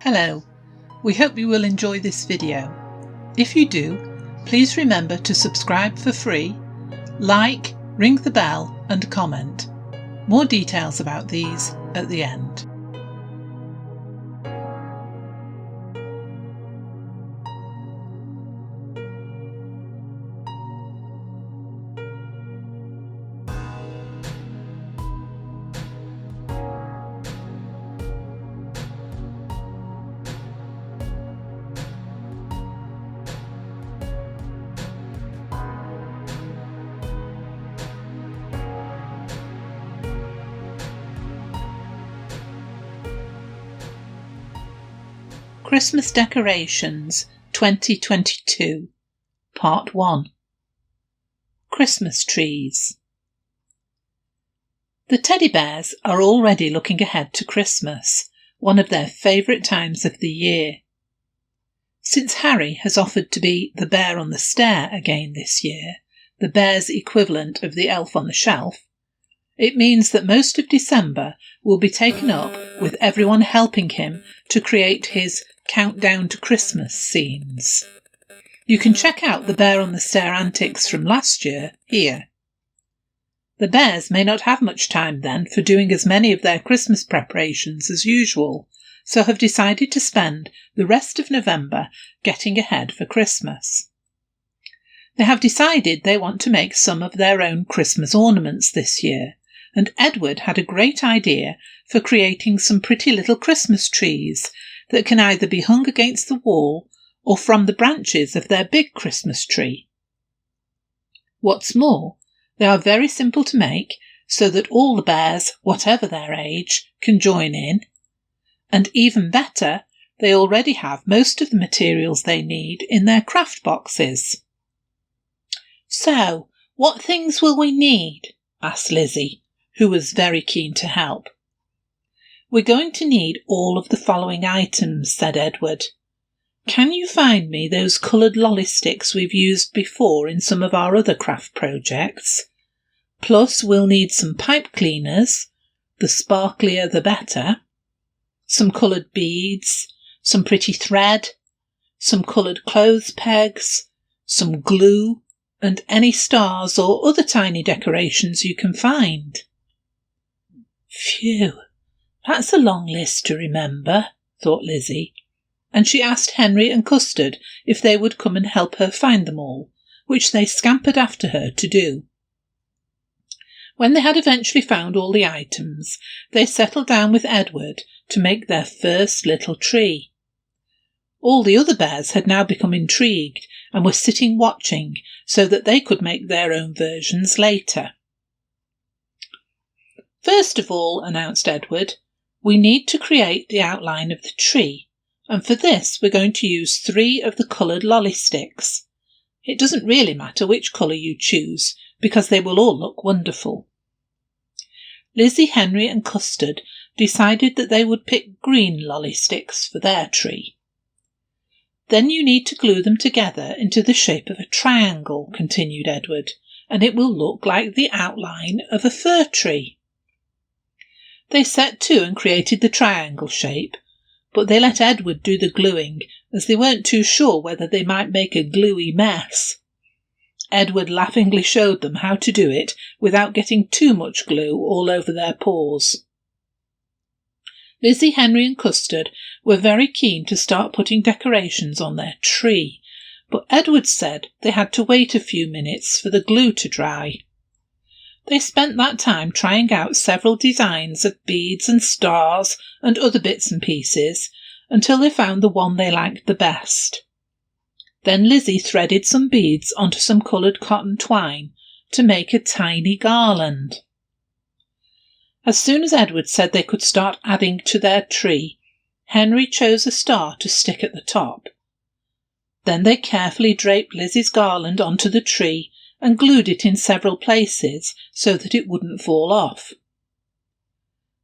Hello, we hope you will enjoy this video. If you do, please remember to subscribe for free, like, ring the bell and comment. More details about these at the end. Christmas Decorations 2022 Part 1 Christmas Trees. The teddy bears are already looking ahead to Christmas, one of their favourite times of the year. Since Harry has offered to be the bear on the stair again this year, the bear's equivalent of the elf on the shelf, it means that most of December will be taken up with everyone helping him to create his countdown to Christmas scenes. You can check out the bear on the stair antics from last year here. The bears may not have much time then for doing as many of their Christmas preparations as usual, so have decided to spend the rest of November getting ahead for Christmas. They have decided they want to make some of their own Christmas ornaments this year, and Edward had a great idea for creating some pretty little Christmas trees that can either be hung against the wall or from the branches of their big Christmas tree. What's more, they are very simple to make so that all the bears, whatever their age, can join in. And even better, they already have most of the materials they need in their craft boxes. So, what things will we need? Asked Lizzie, who was very keen to help. We're going to need all of the following items, said Edward. Can you find me those coloured lolly sticks we've used before in some of our other craft projects? Plus we'll need some pipe cleaners, the sparklier the better, some coloured beads, some pretty thread, some coloured clothes pegs, some glue, and any stars or other tiny decorations you can find. Phew, that's a long list to remember, thought Lizzie, and she asked Henry and Custard if they would come and help her find them all, which they scampered after her to do. When they had eventually found all the items, they settled down with Edward to make their first little tree. All the other bears had now become intrigued and were sitting watching so that they could make their own versions later. First of all, announced Edward, we need to create the outline of the tree, and for this we're going to use 3 of the coloured lolly sticks. It doesn't really matter which colour you choose, because they will all look wonderful. Lizzie, Henry and Custard decided that they would pick green lolly sticks for their tree. Then you need to glue them together into the shape of a triangle, continued Edward, and it will look like the outline of a fir tree. They set to and created the triangle shape, but they let Edward do the gluing as they weren't too sure whether they might make a gluey mess. Edward laughingly showed them how to do it without getting too much glue all over their paws. Lizzie, Henry and Custard were very keen to start putting decorations on their tree, but Edward said they had to wait a few minutes for the glue to dry. They spent that time trying out several designs of beads and stars and other bits and pieces until they found the one they liked the best. Then Lizzie threaded some beads onto some coloured cotton twine to make a tiny garland. As soon as Edward said they could start adding to their tree, Henry chose a star to stick at the top. Then they carefully draped Lizzie's garland onto the tree and glued it in several places so that it wouldn't fall off.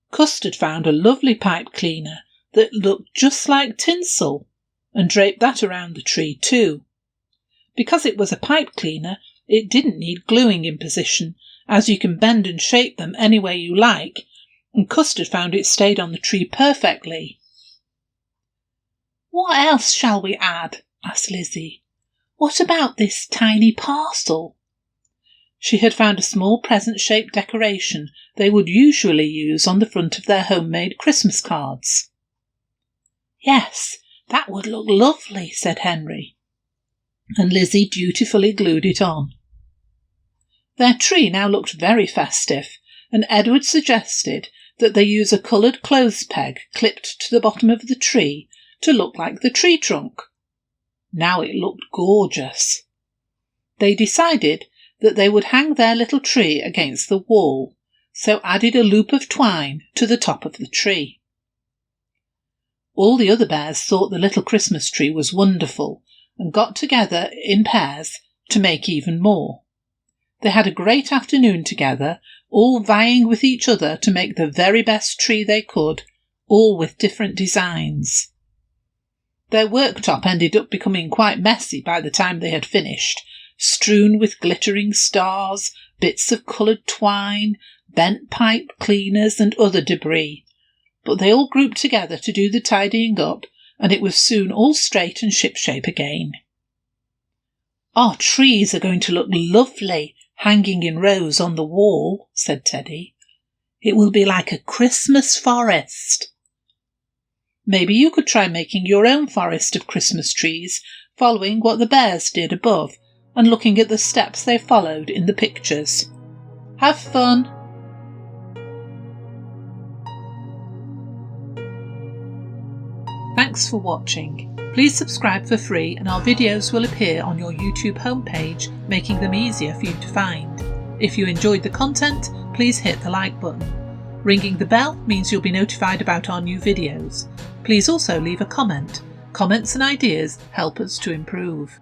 Custard found a lovely pipe cleaner that looked just like tinsel and draped that around the tree too. Because it was a pipe cleaner, it didn't need gluing in position, as you can bend and shape them any way you like, and Custard found it stayed on the tree perfectly. "What else shall we add?" asked Lizzie. "What about this tiny parcel?" She had found a small present-shaped decoration they would usually use on the front of their homemade Christmas cards. "Yes, that would look lovely," said Henry, and Lizzie dutifully glued it on. Their tree now looked very festive, and Edward suggested that they use a coloured clothes peg clipped to the bottom of the tree to look like the tree trunk. Now it looked gorgeous. They decided that they would hang their little tree against the wall, so added a loop of twine to the top of the tree. All the other bears thought the little Christmas tree was wonderful and got together in pairs to make even more. They had a great afternoon together, all vying with each other to make the very best tree they could, all with different designs. Their worktop ended up becoming quite messy by the time they had finished, strewn with glittering stars, bits of coloured twine, bent pipe cleaners and other debris, but they all grouped together to do the tidying up, and it was soon all straight and shipshape again. "Our trees are going to look lovely, hanging in rows on the wall," said Teddy. "It will be like a Christmas forest." "Maybe you could try making your own forest of Christmas trees, following what the bears did above and looking at the steps they followed in the pictures. Have fun!" Thanks for watching. Please subscribe for free and our videos will appear on your YouTube homepage, making them easier for you to find. If you enjoyed the content, please hit the like button. Ringing the bell means you'll be notified about our new videos. Please also leave a comment. Comments and ideas help us to improve.